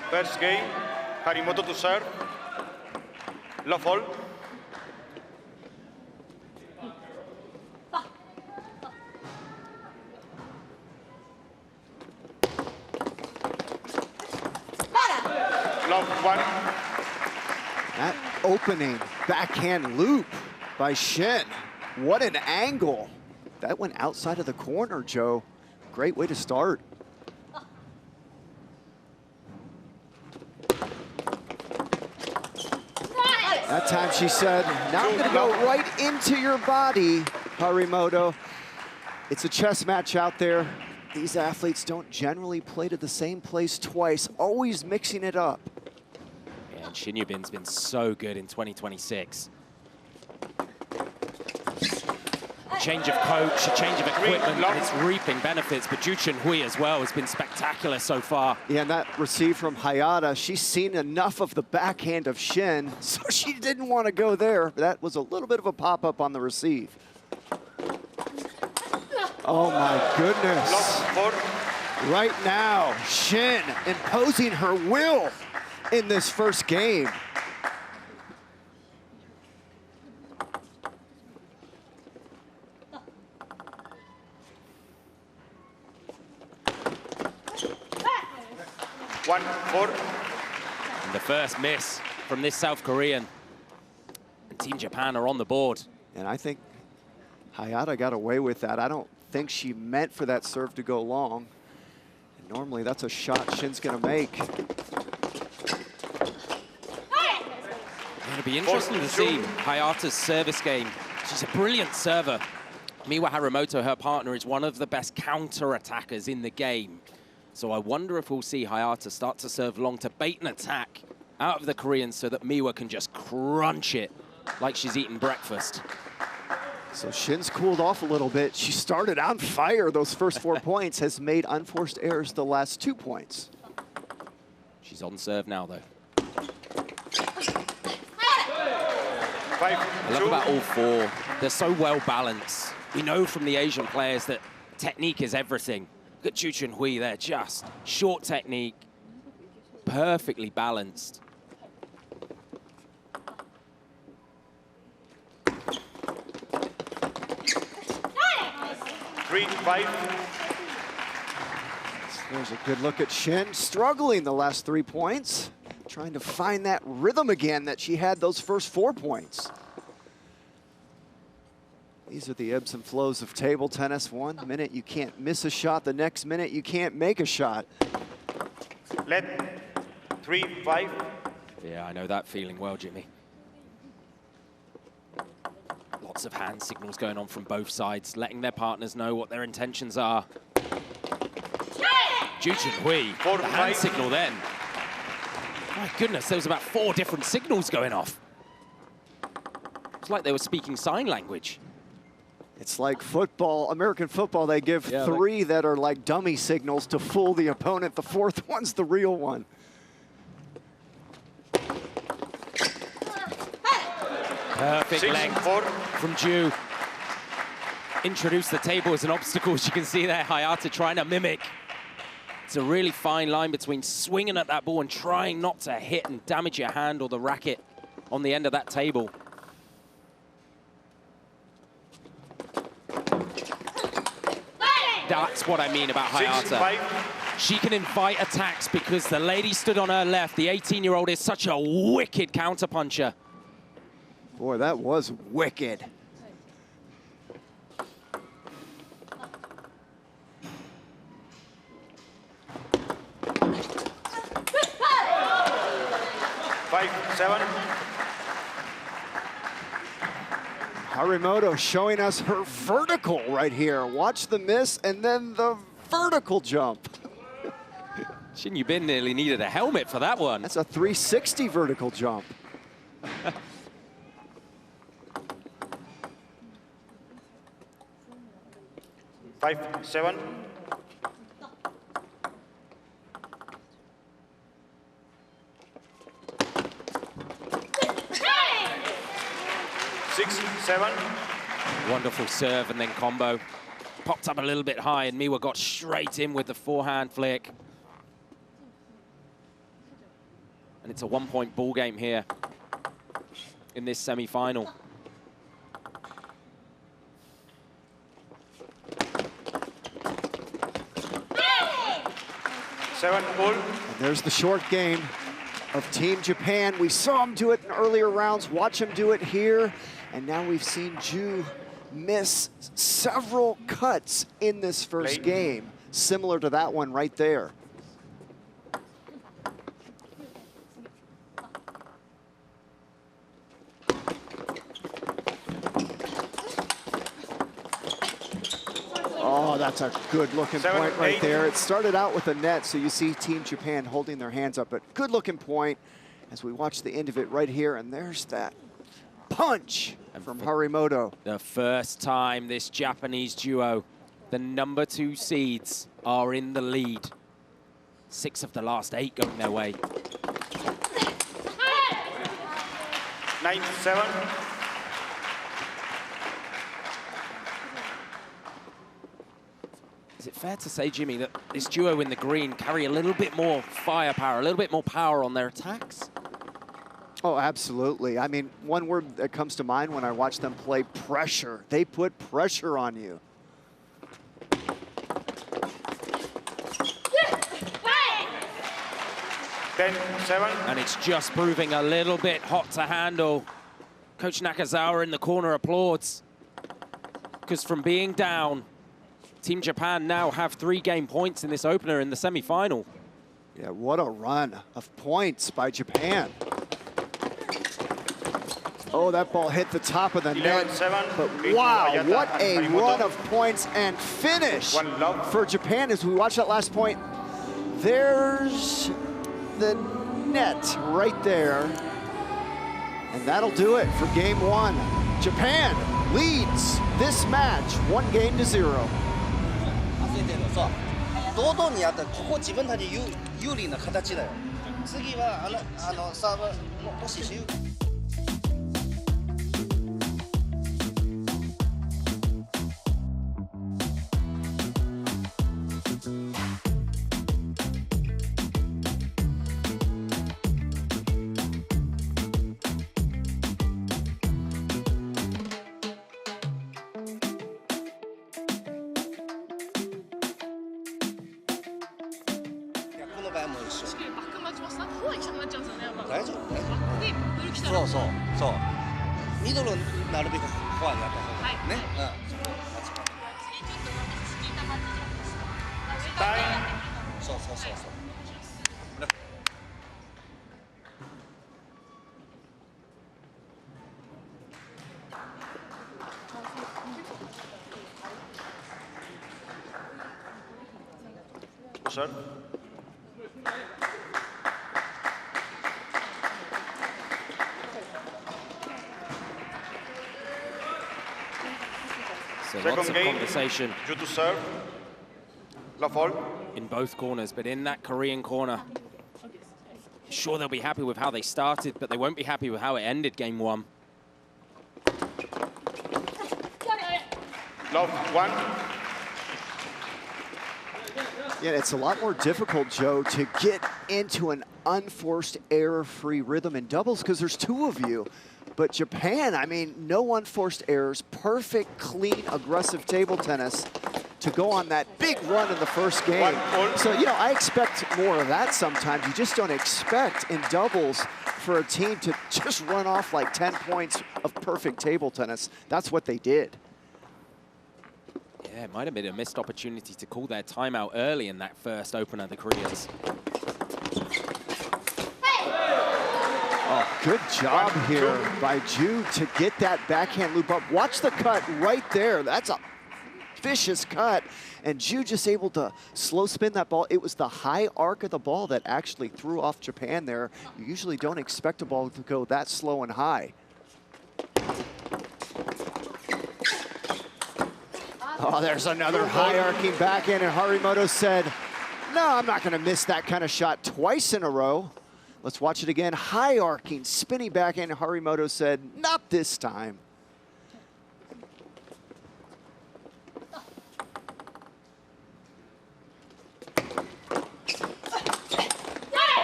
First game, Harimoto to serve. Love all. Love one. That opening backhand loop by Shin. What an angle. That went outside of the corner, Joe. Great way to start. That time she said, now I'm gonna go right into your body, Harimoto. It's a chess match out there. These athletes don't generally play to the same place twice, always mixing it up. Yeah, and Shin Yubin's been so good in 2026. Change of coach, a change of equipment, and it's reaping benefits. But Ju Chun-hui as well has been spectacular so far. Yeah, and that receive from Hayata, she's seen enough of the backhand of Shin, so she didn't want to go there. That was a little bit of a pop-up on the receive. Oh my goodness. Right now, Shin imposing her will in this first game. And the first miss from this South Korean. And Team Japan are on the board. And I think Hayata got away with that. I don't think she meant for that serve to go long. And normally that's a shot Shin's gonna make. It'll be interesting to see Hayata's service game. She's a brilliant server. Miwa Harimoto, her partner, is one of the best counter-attackers in the game. So I wonder if we'll see Hayata start to serve long to bait an attack out of the Koreans so that Miwa can just crunch it like she's eating breakfast. So Shin's cooled off a little bit. She started on fire. Those first 4 points, has made unforced errors the last 2 points. She's on serve now, though. I love about all four. They're so well balanced. We know from the Asian players that technique is everything. Look at Ju Chun-hui there, just short technique, perfectly balanced. There's a good look at Shin, struggling the last 3 points, trying to find that rhythm again that she had those first 4 points. These are the ebbs and flows of table tennis. 1 minute you can't miss a shot, the next minute you can't make a shot. Let 3-5. Yeah, I know that feeling well, Jimmy. Lots of hand signals going on from both sides, letting their partners know what their intentions are. Ju Chun-hui, the hand signal then. My goodness, there was about 4 different signals going off. It's like they were speaking sign language. It's like football, American football, they give 3 that are like dummy signals to fool the opponent. The 4th one's the real one. Perfect length from Ju. Introduce the table as an obstacle, as you can see there, Hayata trying to mimic. It's a really fine line between swinging at that ball and trying not to hit and damage your hand or the racket on the end of that table. That's what I mean about Hayata. She can invite attacks because the lady stood on her left. The 18-year-old is such a wicked counterpuncher. Boy, that was wicked. Harimoto showing us her vertical right here. Watch the miss and then the vertical jump. Shin Yubin nearly needed a helmet for that one. That's a 360 vertical jump. 5-7. Wonderful serve and then combo. Popped up a little bit high and Miwa got straight in with the forehand flick. And it's a 1-point ball game here in this semi-final. All. And there's the short game of Team Japan. We saw him do it in earlier rounds, watch him do it here, and now we've seen Ju miss several cuts in this first game, similar to that one right there. Oh, that's a good-looking point right there. It started out with a net, so you see Team Japan holding their hands up, but good-looking point as we watch the end of it right here, and there's that punch from Harimoto. The first time this Japanese duo, the #2 seeds, are in the lead. 6 of the last 8 going their way. 9-7. Is it fair to say, Jimmy, that this duo in the green carry a little bit more firepower, a little bit more power on their attacks? Oh, absolutely. I mean, one word that comes to mind when I watch them play: pressure. They put pressure on you. And it's just proving a little bit hot to handle. Coach Nakazawa in the corner applauds, because from being down, Team Japan now have 3 game points in this opener in the semi-final. Yeah, what a run of points by Japan. Oh, that ball hit the top of the net. But wow, what a run of points and finish for Japan as we watch that last point. There's the net right there. And that'll do it for game 1. Japan leads this match 1-0. 堂々にやったらここ自分たち有利な形だよ。次はサーブもし大丈夫ね。そうそうそう。ミドルなるべくフォアにやった方がいいね。そうそうそうそう。Sir. So lots of conversation Due to serve. La fall. in both corners, but in that Korean corner, sure they'll be happy with how they started, but they won't be happy with how it ended game 1. Love 1. Yeah, it's a lot more difficult, Joe, to get into an unforced error-free rhythm in doubles because there's 2 of you. But Japan, I mean, no unforced errors, perfect, clean, aggressive table tennis to go on that big run in the first game. So, you know, I expect more of that sometimes. You just don't expect in doubles for a team to just run off like 10 points of perfect table tennis. That's what they did. Yeah, it might have been a missed opportunity to call their timeout early in that first opener, the Koreans. Oh, good job here by Ju to get that backhand loop up. Watch the cut right there. That's a vicious cut. And Ju just able to slow spin that ball. It was the high arc of the ball that actually threw off Japan there. You usually don't expect a ball to go that slow and high. Oh, there's another high arcing backhand, and Harimoto said, no, I'm not going to miss that kind of shot twice in a row. Let's watch it again. High arcing, spinning backhand, and Harimoto said, not this time.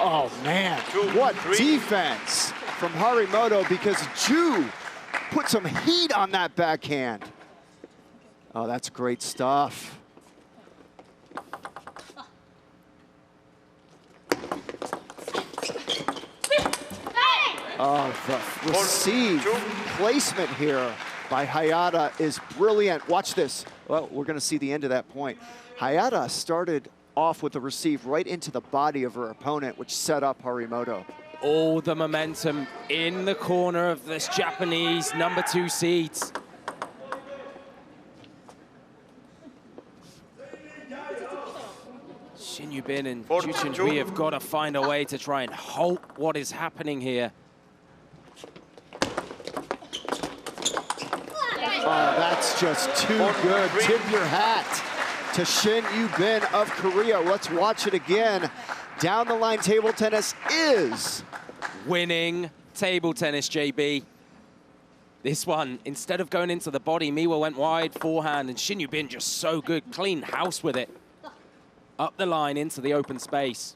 Oh, Man, what defense from Harimoto, because Ju put some heat on that backhand. Oh, that's great stuff. Oh, the receive placement here by Hayata is brilliant. Watch this. Well, we're going to see the end of that point. Hayata started off with a receive right into the body of her opponent, which set up Harimoto. All the momentum in the corner of this Japanese #2 seeds. Shin Yu-bin and Ju Chun-hui have got to find a way to try and halt what is happening here. Oh, that's just too good. Tip your hat to Shin Yu-bin of Korea. Let's watch it again. Down the line table tennis is winning table tennis, JB. This one, instead of going into the body, Miwa went wide, forehand, and Shin Yu-bin just so good. Clean house with it. Up the line into the open space.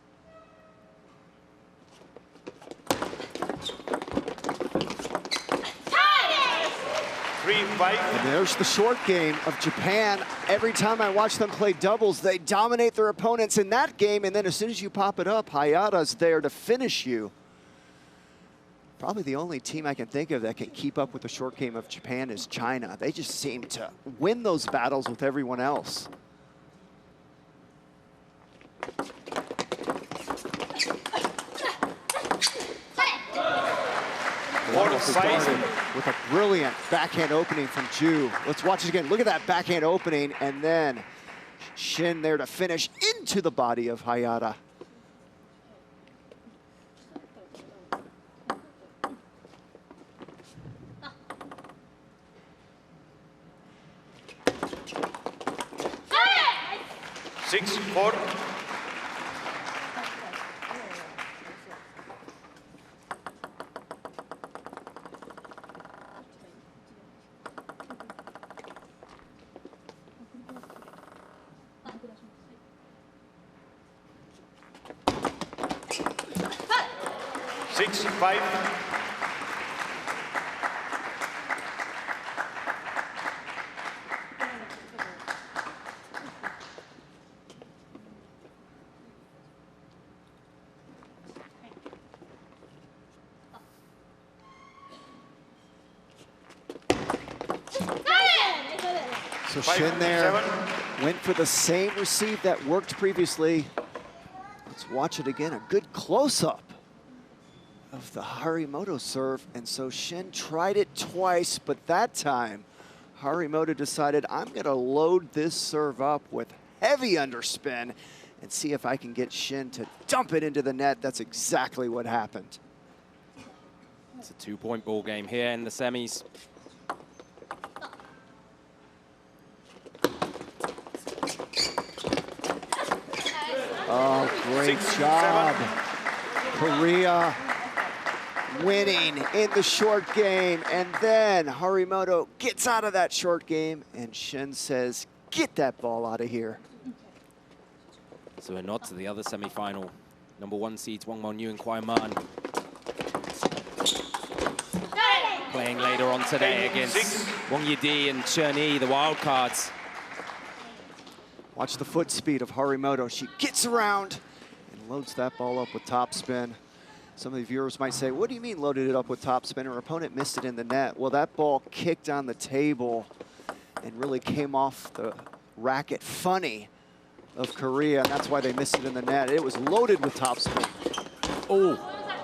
And there's the short game of Japan. Every time I watch them play doubles, they dominate their opponents in that game, and then as soon as you pop it up, Hayata's there to finish you. Probably the only team I can think of that can keep up with the short game of Japan is China. They just seem to win those battles with everyone else. With a brilliant backhand opening from Ju. Let's watch it again. Look at that backhand opening, and then Shin there to finish into the body of Hayata. Six, four. Six, five. So Shin there went for the same receive that worked previously. Let's watch it again. A good close-up of the Harimoto serve. And so Shin tried it twice, but that time Harimoto decided, I'm going to load this serve up with heavy underspin and see if I can get Shin to dump it into the net. That's exactly what happened. It's a 2-point ball game here in the semis. Oh, great job. Korea winning in the short game. And then Harimoto gets out of that short game, and Shin says, get that ball out of here. So a nod to the other semi-final. #1 seeds Wang Won-yu and Kwai Man. Playing later on today against Wang Yidi and Chen Yi, the wild cards. Watch the foot speed of Harimoto. She gets around and loads that ball up with topspin. Some of the viewers might say, what do you mean loaded it up with topspin? Her opponent missed it in the net. Well, that ball kicked on the table and really came off the racket funny of Korea, and that's why they missed it in the net. It was loaded with topspin. Oh,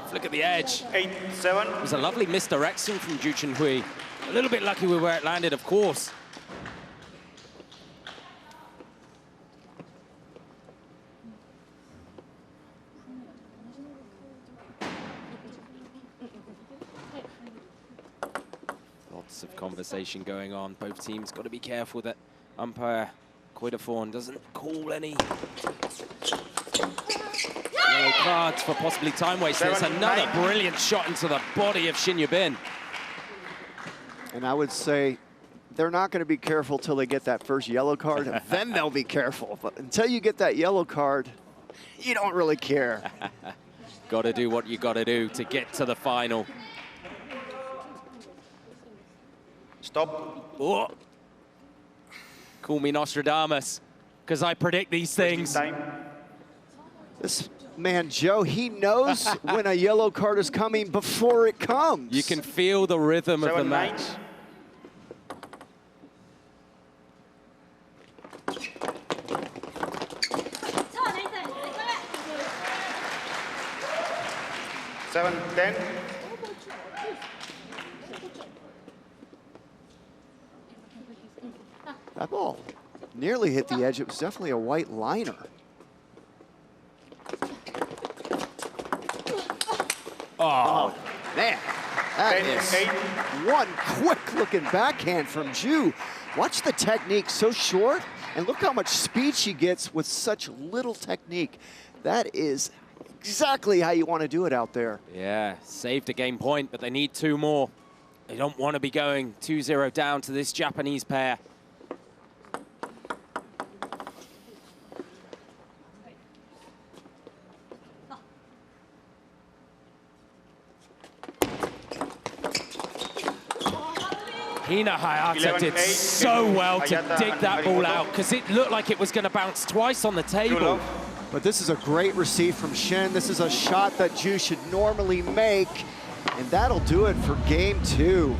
flick at the edge. 8-7. It was a lovely misdirection from Ju Chun-hui. A little bit lucky with where it landed, of course. Lots of conversation going on. Both teams got to be careful that umpire Koidaforn doesn't call any yellow cards for possibly time wasting. It's another brilliant shot into the body of Shin Yu-bin. And I would say they're not going to be careful till they get that first yellow card, and then they'll be careful. But until you get that yellow card, you don't really care. Got to do what you got to do to get to the final. Stop. Oh. Call me Nostradamus, because I predict these things. Time. This man, Joe, he knows when a yellow card is coming before it comes. You can feel the rhythm of the 7-9. match. Seven, 10. That ball nearly hit the edge. It was definitely a white liner. Oh, Man, that 10, is 8. one quick-looking backhand from Ju. Watch the technique, so short, and look how much speed she gets with such little technique. That is exactly how you want to do it out there. yeah, saved a game point, but they need 2 more. They don't want to be going 2-0 down to this Japanese pair. Hina Hayata did so well to dig that ball out, because it looked like it was going to bounce twice on the table. But this is a great receive from Shin. This is a shot that Ju should normally make, and that'll do it for game 2.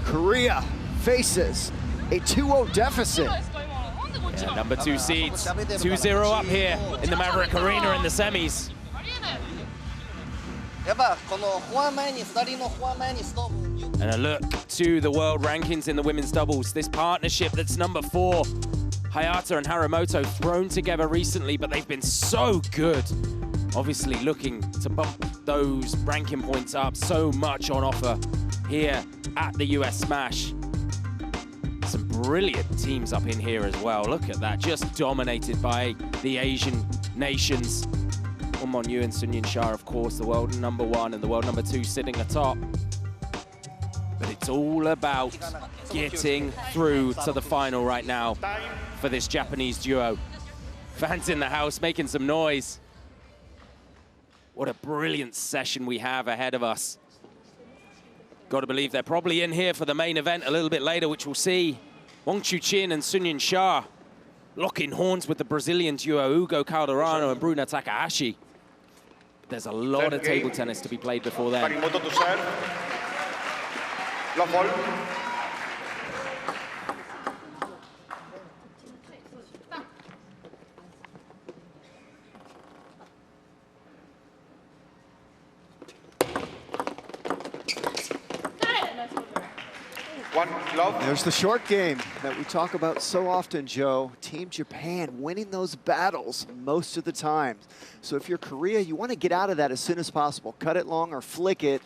Korea faces a 2-0 deficit. Yeah, number 2 seeds, 2-0 up here in the Maverick Arena in the semis. やっぱこのフォア前に2人のフォア前にストーブ And a look to the world rankings in the women's doubles. This partnership that's number 4. Hayata and Haramoto thrown together recently, but they've been so good. Obviously looking to bump those ranking points up. So much on offer here at the US Smash. Some brilliant teams up in here as well. Look at that, just dominated by the Asian nations. Mon Yu and Sunyin Shah, of course, the world number 1 and the world number 2 sitting atop. But it's all about getting through to the final right now for this Japanese duo. Fans in the house making some noise. What a brilliant session we have ahead of us. Got to believe they're probably in here for the main event a little bit later, which we'll see Wong Chu Chin and Sunyin Shah locking horns with the Brazilian duo Hugo Calderano and Bruna Takahashi. There's a lot of table tennis to be played before then. Harimoto to serve. Love ball. One, love. There's the short game that we talk about so often, Joe. Team Japan winning those battles most of the time. So if you're Korea, you want to get out of that as soon as possible. Cut it long or flick it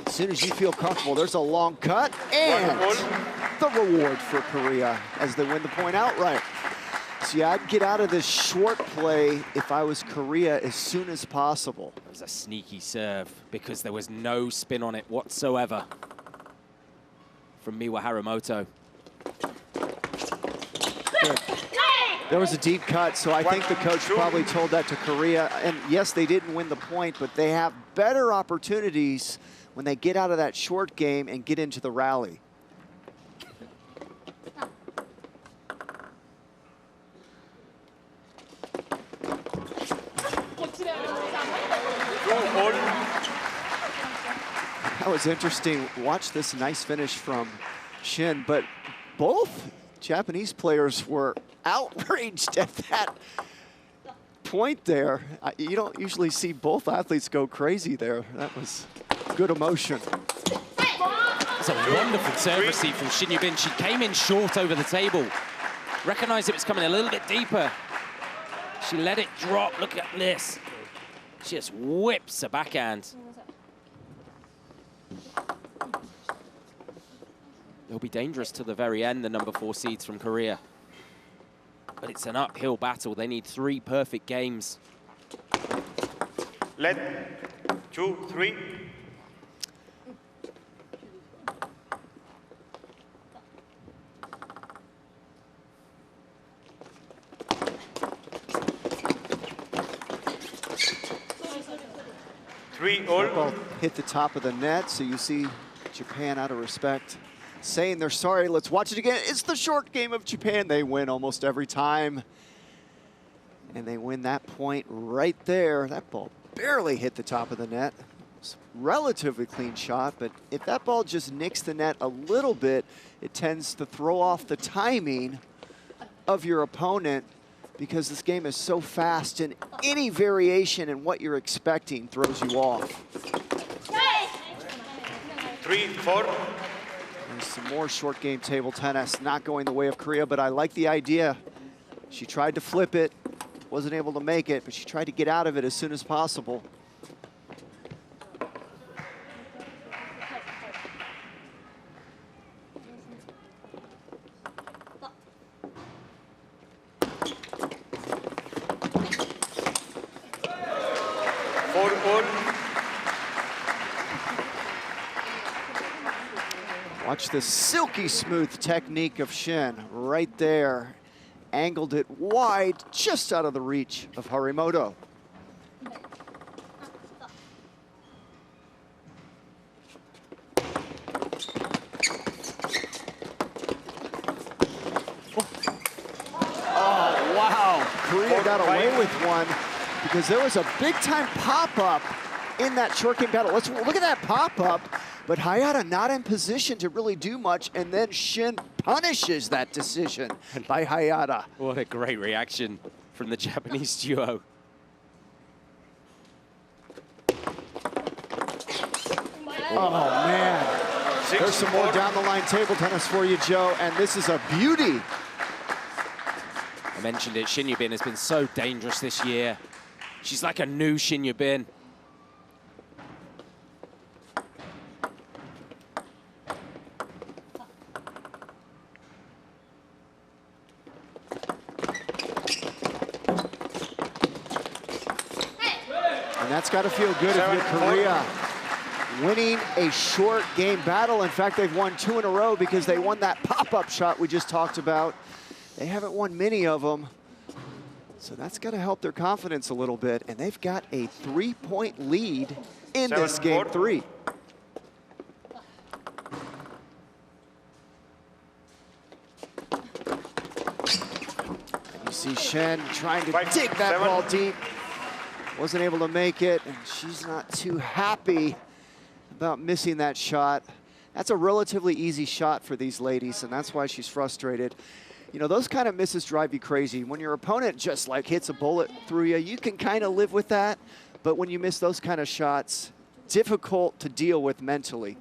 as soon as you feel comfortable. There's a long cut and the reward for Korea as they win the point outright. So yeah, I'd get out of this short play if I was Korea as soon as possible. It was a sneaky serve because there was no spin on it whatsoever from Miwa Haramoto. There was a deep cut, so I think the coach probably told that to Korea. And yes, they didn't win the point, but they have better opportunities when they get out of that short game and get into the rally. That was interesting. Watch this nice finish from Shin, but both Japanese players were outraged at that point there. You don't usually see both athletes go crazy there. That was good emotion. It's a wonderful serve receive from Shin Yubin. She came in short over the table. Recognized it was coming a little bit deeper. She let it drop. Look at this. She just whips a backhand. They'll be dangerous to the very end, the number 4 seeds from Korea. But it's an uphill battle. They need 3 perfect games. Let 2, 3. 3-all. Ball hit the top of the net, so you see Japan, out of respect, saying they're sorry. Let's watch it again. It's the short game of Japan. They win almost every time. And they win that point right there. That ball barely hit the top of the net. It's a relatively clean shot, but if that ball just nicks the net a little bit, it tends to throw off the timing of your opponent, because this game is so fast and any variation in what you're expecting throws you off. 3-4. There's some more short game table tennis, not going the way of Korea, but I like the idea. She tried to flip it, wasn't able to make it, but she tried to get out of it as soon as possible. Watch the silky smooth technique of Shin right there. Angled it wide, just out of the reach of Harimoto. Oh, wow. Korea got away with one because there was a big-time pop-up in that short game battle. Let's look at that pop-up. But Hayata not in position to really do much, and then Shin punishes that decision by Hayata. What a great reaction from the Japanese duo. Oh, man. There's some more down-the-line table tennis for you, Joe, and this is a beauty. I mentioned it, Shin Yubin has been so dangerous this year. She's like a new Shin Yubin. And that's got to feel good if you're Korea. Winning a short game battle. In fact, they've won 2 in a row because they won that pop-up shot we just talked about. They haven't won many of them. So that's got to help their confidence a little bit. And they've got a 3-point lead in this game 3. And you see Shen trying to dig that ball deep. Wasn't able to make it, and she's not too happy about missing that shot. That's a relatively easy shot for these ladies, and that's why she's frustrated. You know, those kind of misses drive you crazy. When your opponent just like hits a bullet through you, you can kind of live with that, but when you miss those kind of shots, difficult to deal with mentally.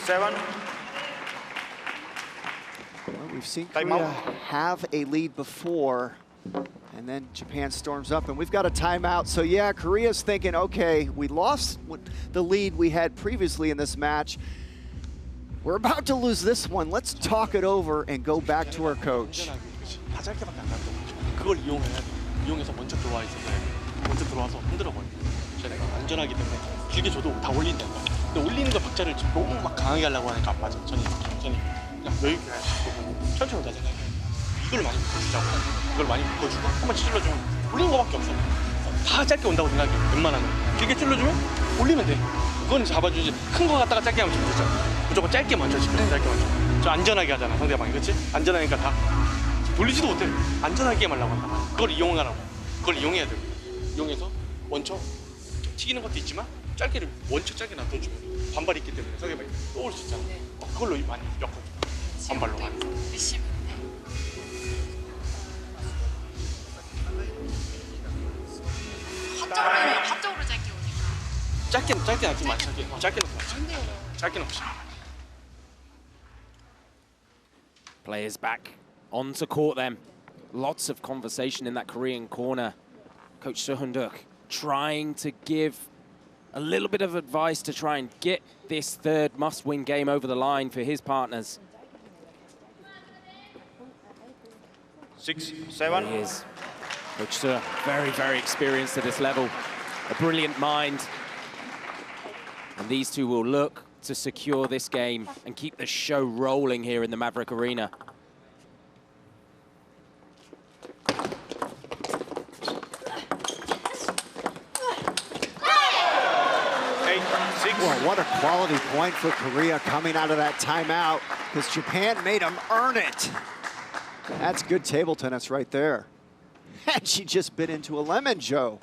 Seven. Well, we've seen Korea have a lead before, and then Japan storms up, and we've got a timeout. So yeah, Korea's thinking, okay, we lost the lead we had previously in this match. We're about to lose this one. Let's talk it over and go back to our coach. 그걸 이용해서 먼저 들어와 있었어요. 먼저 들어와서 흔들어 버려. 쟤네가 안전하기 때문에 길게 줘도 다 올린다. 근데 올리는 거 박자를 너무 막 강하게 하려고 하니까 안 맞아. 전이 그냥 여유 있게 하고 천천히 오자 생각해. 이걸 많이 묶어주자고. 이걸 많이 묶어주고 한번 찔러주면 올리는 거밖에 없어. 다 짧게 온다고 생각해. 웬만하면 길게 찔러주면 올리면 돼. 그건 잡아주지. 큰 거 갖다가 짧게 하면 좀 되죠. 무조건 짧게 먼저 짚고 짧게 먼저. 좀 안전하게 하잖아 상대방이, 그렇지? 안전하니까 다 돌리지도 못해. 안전하게 하려고 한다. 그걸 이용하라고. 그걸 이용해야 돼. 이용해서 원초 튀기는 것도 있지만 짧게를 원초 짧게 놔둬주면 반발이 있기 때문에 상대방이 또 올 수 있잖아. 그걸로 많이 엮어. 반발로 많이. 한쪽으로 짧게 오니까. 짧게 놔두면 짧게 놓고 짧게 놓고. Players back onto court then. Lots of conversation in that Korean corner. Coach Seo-Hyun-Duk trying to give a little bit of advice to try and get this third must-win game over the line for his partners. 6-7. There he is. Coach Seo, very, very experienced at this level. A brilliant mind. And these two will look to secure this game and keep the show rolling here in the Maverick Arena. Well, what a quality point for Korea coming out of that timeout, because Japan made them earn it. That's good table tennis right there. And she just bit into a lemon, Joe.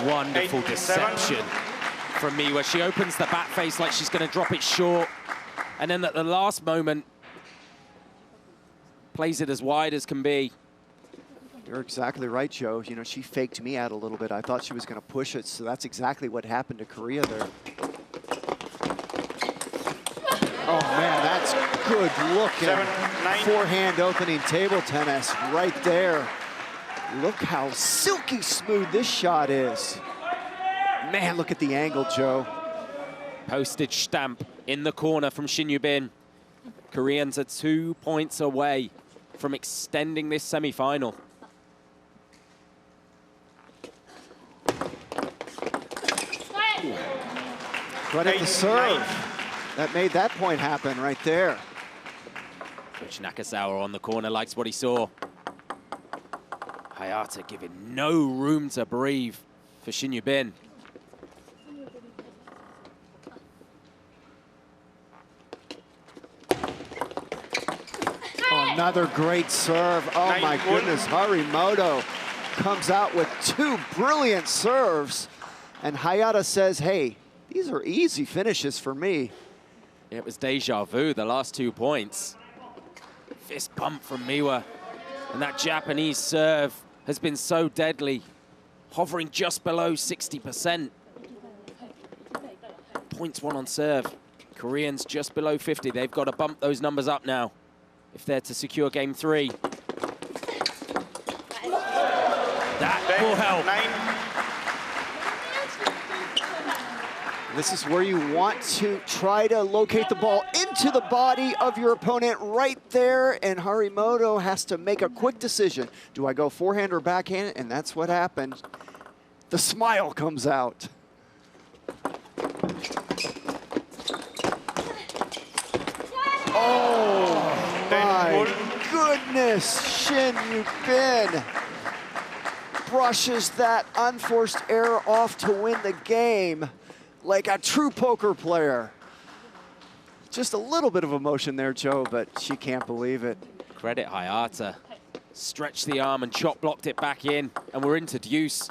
Wonderful deception from Miwa. She opens the bat face like she's going to drop it short. And then at the last moment, plays it as wide as can be. You're exactly right, Joe. You know, she faked me out a little bit. I thought she was going to push it, so that's exactly what happened to Korea there. Oh, man, that's good looking. Forehand opening table tennis right there. Look how silky smooth this shot is. Man, look at the angle, Joe. Postage stamp in the corner from Shin Yu-bin. Koreans are 2 points away from extending this semi-final. Credit the serve. That made that point happen right there. Coach Nakazawa on the corner likes what he saw. Hayata giving no room to breathe for Shin Yu-bin. Oh, another great serve. Oh my goodness, Harimoto comes out with 2 brilliant serves. And Hayata says, hey, these are easy finishes for me. It was deja vu, the last 2 points. Fist bump from Miwa. And that Japanese serve has been so deadly, hovering just below 60%. Points won on serve. Koreans just below 50. They've got to bump those numbers up now if they're to secure game 3. That will help. This is where you want to try to locate the ball into the body of your opponent right there, and Harimoto has to make a quick decision. Do I go forehand or backhand? And that's what happened. The smile comes out. Oh my goodness, Shin Yu-bin brushes that unforced error off to win the game. Like a true poker player. Just a little bit of emotion there, Joe, but she can't believe it. Credit Hayata. Stretched the arm and chop blocked it back in, and we're into deuce.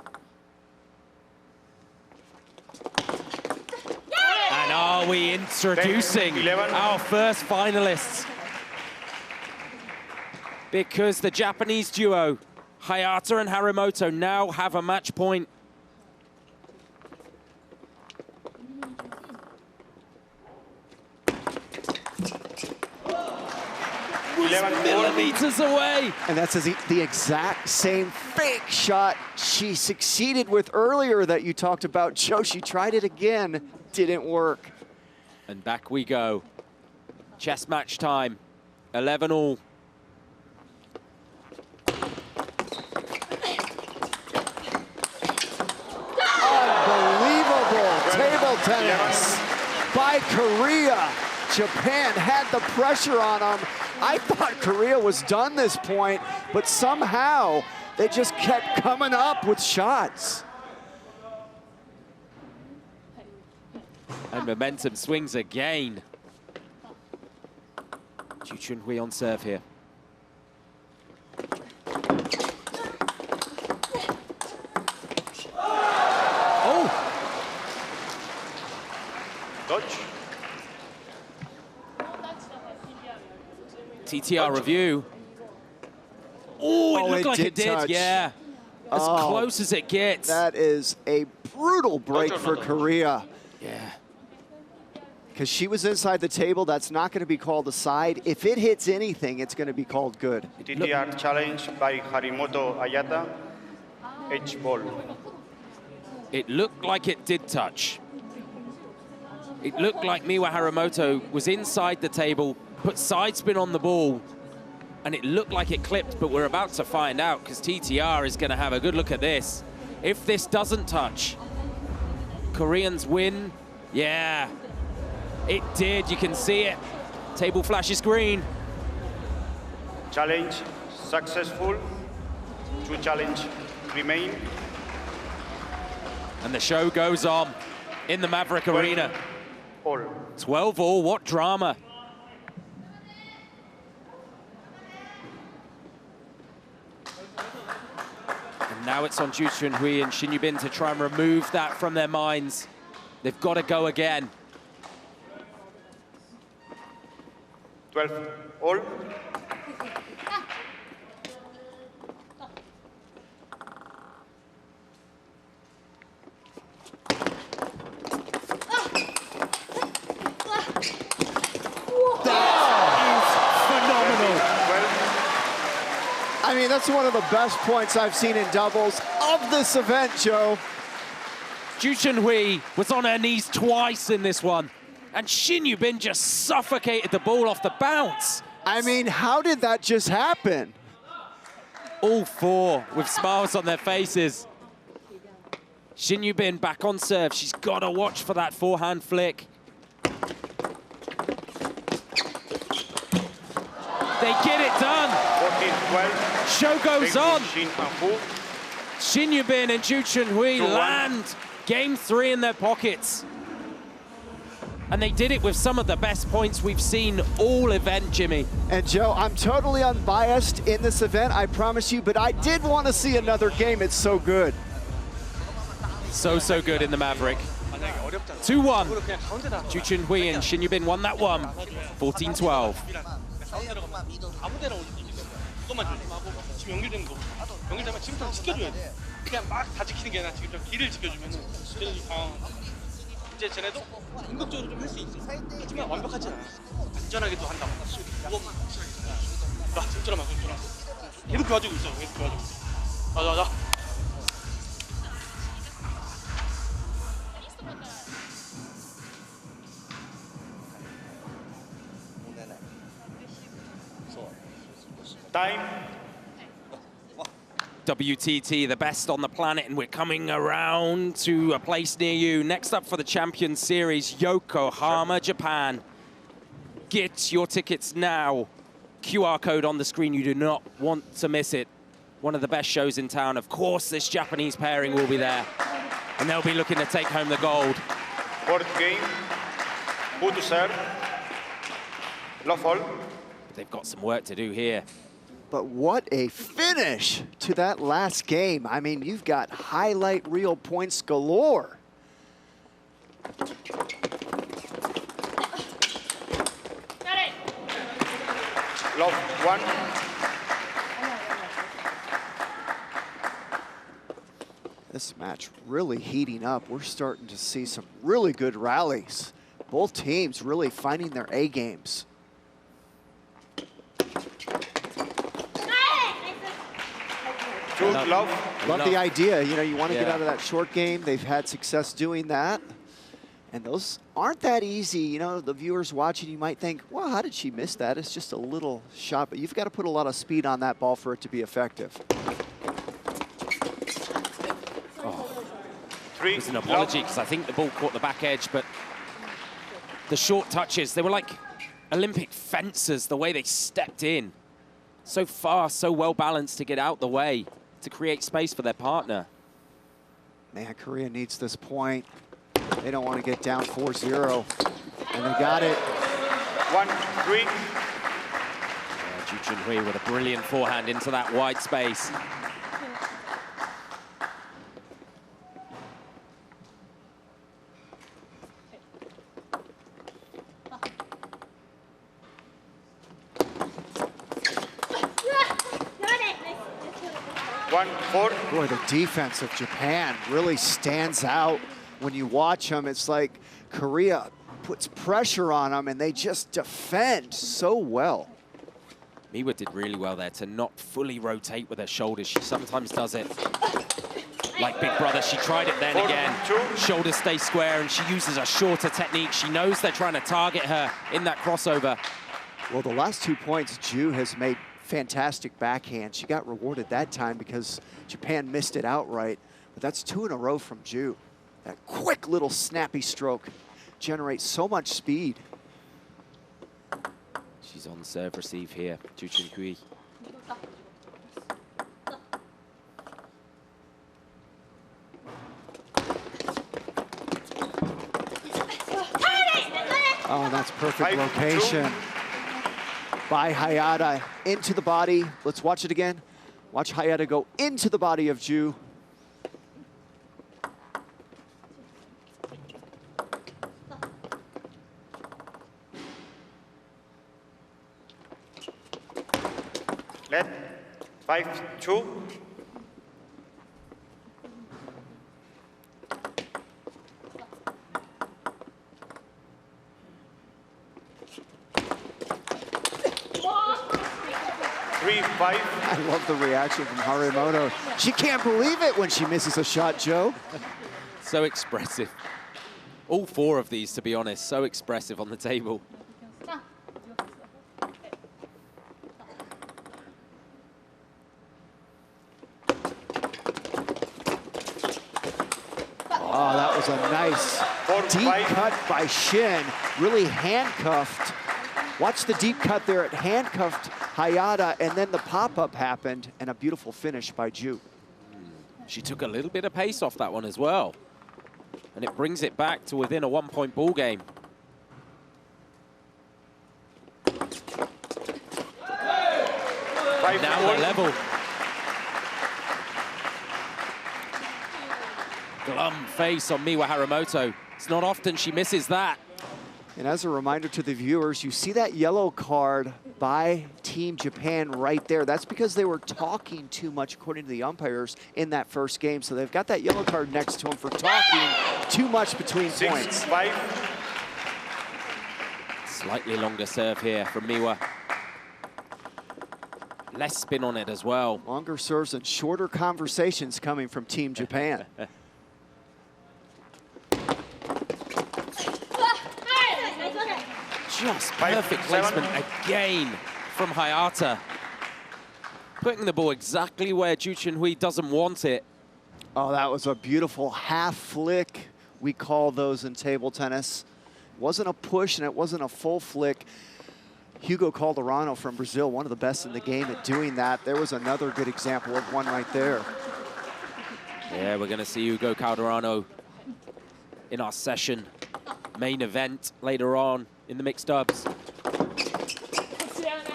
And are we introducing our first finalists? Because the Japanese duo, Hayata and Harimoto, now have a match point. 11 away. And that's the exact same fake shot she succeeded with earlier that you talked about, Joe. She tried it again, didn't work. And back we go. Chess match time, 11 all. Unbelievable table tennis by Korea. Japan had the pressure on them. I thought Korea was done this point, but somehow they just kept coming up with shots. And momentum swings again. Ju Chunhui on serve here. Oh! Dodge. TTR review. Oh, it looked like it did, touch. yeah. As close as it gets. That is a brutal break for Korea. Yeah. Because she was inside the table, that's not going to be called a side. If it hits anything, it's going to be called good. TTR challenge by Harimoto Ayata. H ball. It looked like it did touch. It looked like Miwa Harimoto was inside the table, put side spin on the ball, And it looked like it clipped, but we're about to find out because TTR is going to have a good look at this. If this doesn't touch, Koreans win. Yeah, it did. You can see it. Table flashes green. Challenge successful. 2 challenge remain. And the show goes on in the Maverick Arena. All. 12-all, what drama. And now it's on Ju Chun-hui and Shin Yubin to try and remove that from their minds. They've got to go again. 12 all. I mean, that's one of the best points I've seen in doubles of this event, Joe. Ju Chun-hui was on her knees twice in this one, and Shin Yubin just suffocated the ball off the bounce. I mean, how did that just happen? All 4 with smiles on their faces. Shin Yubin back on serve. She's got to watch for that forehand flick. They get it done. 14-12. Show goes on. Shin and Hu. Shin Yubin and Ju Chun-hui land game 3 in their pockets. And they did it with some of the best points we've seen all event, Jimmy. And Joe, I'm totally unbiased in this event, I promise you, but I did want to see another game. It's so good. So good in the Maverick. 2-1. Ju Chun-hui and Shin Yubin won that one. 14-12. 아무 데나 올리기도 그것만 조심하고 지금 연결되는 거 연결되면 지금부터 지켜줘야 돼. 그냥 막 다 지키는 게 아니라 지금 좀 길을 지켜주면 쟤네도 당황하고 이제 쟤네도 공격적으로 좀 할 수 있어. 하지만 완벽하지 않아. 안전하게 또 한다고. 그것만 확실하게 자, 손절하면 손절하. 계속 도와주고 있어. 계속 도와주고 있어. 자. Time. WTT, the best on the planet, and we're coming around to a place near you. Next up for the Champions Series, Yokohama, Japan. Get your tickets now. QR code on the screen, you do not want to miss it. One of the best shows in town. Of course, this Japanese pairing will be there, and they'll be looking to take home the gold. 4th game. Hu to serve. Love all. They've got some work to do here. But what a finish to that last game. I mean, you've got highlight reel points galore. Love 1. This match really heating up. We're starting to see some really good rallies. Both teams really finding their A games. Love. Love the idea. You know, you want to get out of that short game. They've had success doing that. And those aren't that easy. You know, the viewers watching, you might think, well, how did she miss that? It's just a little shot. But you've got to put a lot of speed on that ball for it to be effective. It was an apology because I think the ball caught the back edge, but the short touches, they were like Olympic fencers, the way they stepped in. So fast, so well balanced to get out the way, to create space for their partner. Man, Korea needs this point. They don't want to get down 4-0. And they got it. 1-3. Ju Chun-hui with a brilliant forehand into that wide space. Boy, the defense of Japan really stands out when you watch them. It's like Korea puts pressure on them and they just defend so well. Miwa did really well there to not fully rotate with her shoulders. She sometimes does it like Big Brother. She tried it then again. Shoulders stay square and she uses a shorter technique. She knows they're trying to target her in that crossover. Well, the last 2 points, Ju has made fantastic backhand. She got rewarded that time because Japan missed it outright. But that's 2 in a row from Ju. That quick little snappy stroke generates so much speed. She's on serve receive here, Ju Chun-hui. Oh, that's perfect location by Hayata into the body. Let's watch it again. Watch Hayata go into the body of Ju. Let 5-2. I love the reaction from Harimoto. She can't believe it when she misses a shot, Joe. So expressive. All 4 of these, to be honest, so expressive on the table. Oh, that was a nice deep cut by Shin. Really handcuffed. Watch the deep cut there. It handcuffed Hayata, and then the pop-up happened, and a beautiful finish by Ju. She took a little bit of pace off that one as well. And it brings it back to within a 1-point ball game. Now they're level. Glum face on Miwa Harimoto. It's not often she misses that. And as a reminder to the viewers, you see that yellow card by Team Japan right there. That's because they were talking too much, according to the umpires, in that first game. So they've got that yellow card next to them for talking too much between points. 6-5. Slightly longer serve here from Miwa. Less spin on it as well. Longer serves and shorter conversations coming from Team Japan. Just perfect placement again from Hayata. Putting the ball exactly where Ju Chun-hui doesn't want it. Oh, that was a beautiful half flick. We call those in table tennis. It wasn't a push and it wasn't a full flick. Hugo Calderano from Brazil, one of the best in the game at doing that. There was another good example of one right there. Yeah, we're going to see Hugo Calderano in our session main event later on in the mixed dubs. Oh,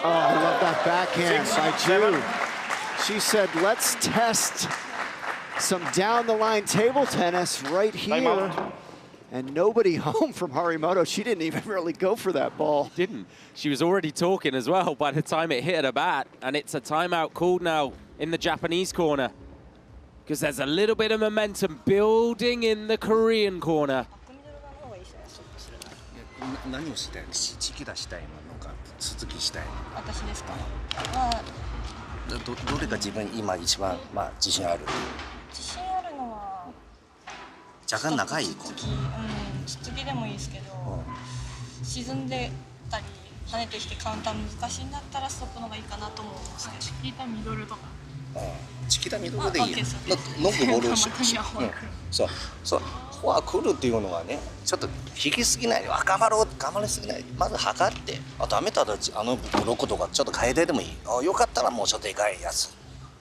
I love that backhand by Ju. She said, let's test some down-the-line table tennis right here. And nobody home from Harimoto. She didn't even really go for that ball. Didn't. She was already talking as well by the time it hit her bat. And it's a timeout called now in the Japanese corner, because there's a little bit of momentum building in the Korean corner. 何をしたいの？チキ出したいのか続きしたいの？私ですか？どれが自分今一番自信ある？自信あるのは若干長い。つつきでもいいですけど、沈んでたり跳ねてきてカウンター難しいんだったらストップの方がいいかなと思うんですけど。チキータミドルとか。チキータミドルでいいよ。ノックボールをし。そうそう。フォア来るっていうのはね、ちょっと引きすぎない、頑張りすぎない、まず測って、ダメだったらブロックとかちょっと変えてでもいい。よかったらもうちょっとでかいやつ。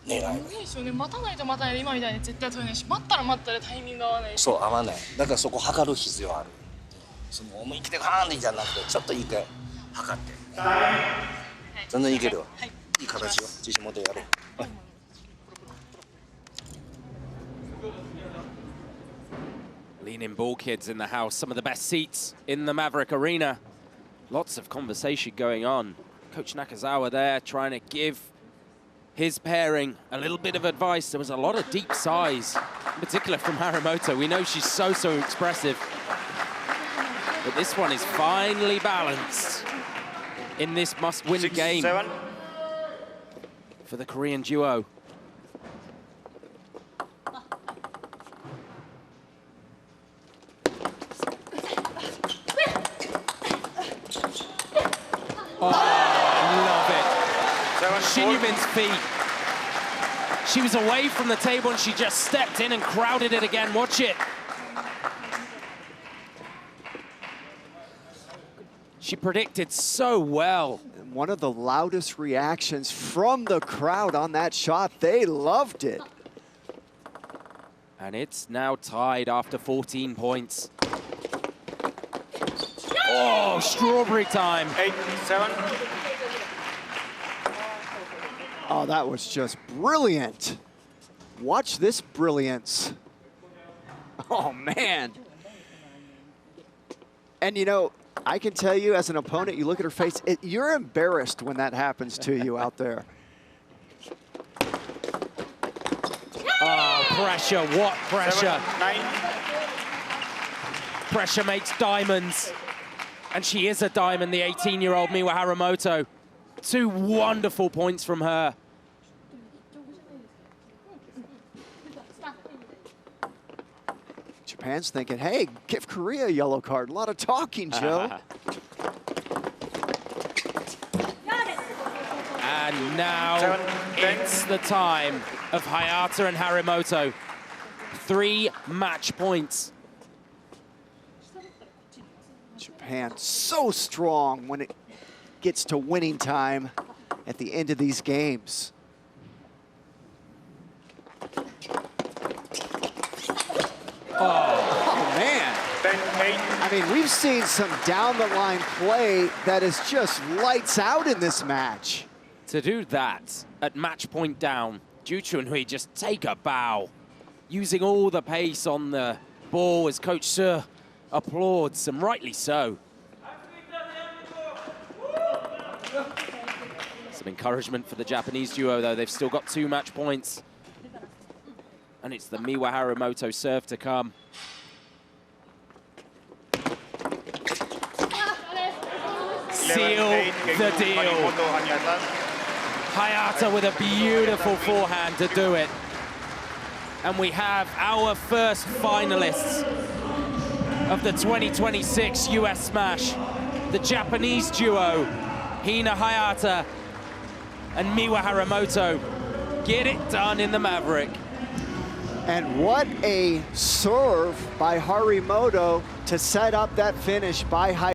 ねえ。いいですよね。待たないと待たないで今みたいに絶対取れないし、待ったら待ったでタイミング合わないし。そう合わない。だからそこ測る必要ある。その思い切ってガーンでじゃなくてちょっと一回測って。全然いけるよ。いい形よ。自信持ってやろう。Leaning ball kids in the house, some of the best seats in the Maverick Arena. Lots of conversation going on. Coach Nakazawa there trying to give his pairing a little bit of advice. There was a lot of deep size, in particular from Harimoto. We know she's so expressive. But this one is finely balanced in this must-win game for the Korean duo. Shin Yubin's feet. She was away from the table and she just stepped in and crowded it again. Watch it. She predicted so well. One of the loudest reactions from the crowd on that shot. They loved it. And it's now tied after 14 points. Oh, strawberry time. 8-7. Oh, that was just brilliant. Watch this brilliance. Oh, man. And, you know, I can tell you as an opponent, you look at her face, you're embarrassed when that happens to you out there. Oh, pressure, what pressure. 7-9. Pressure makes diamonds. And she is a diamond, the 18-year-old Miwa Haramoto. 2 wonderful points from her. Japan's thinking, hey, give Korea a yellow card. A lot of talking, Joe. And now it's the time of Hayata and Harimoto. 3 match points. Japan so strong when it gets to winning time at the end of these games. Oh, man. 10-8. I mean, we've seen some down-the-line play that is just lights out in this match. To do that at match point down, Ju Chunhui just take a bow, using all the pace on the ball as Coach Suh applauds, and rightly so. Some encouragement for the Japanese duo, though. They've still got 2 match points. And it's the Miwa Haramoto serve to come. Seal the deal. Hayata with a beautiful forehand to do it. And we have our first finalists of the 2026 US Smash. The Japanese duo, Hina Hayata and Miwa Haramoto, get it done in the Maverick. And what a serve by Harimoto to set up that finish by Hayata.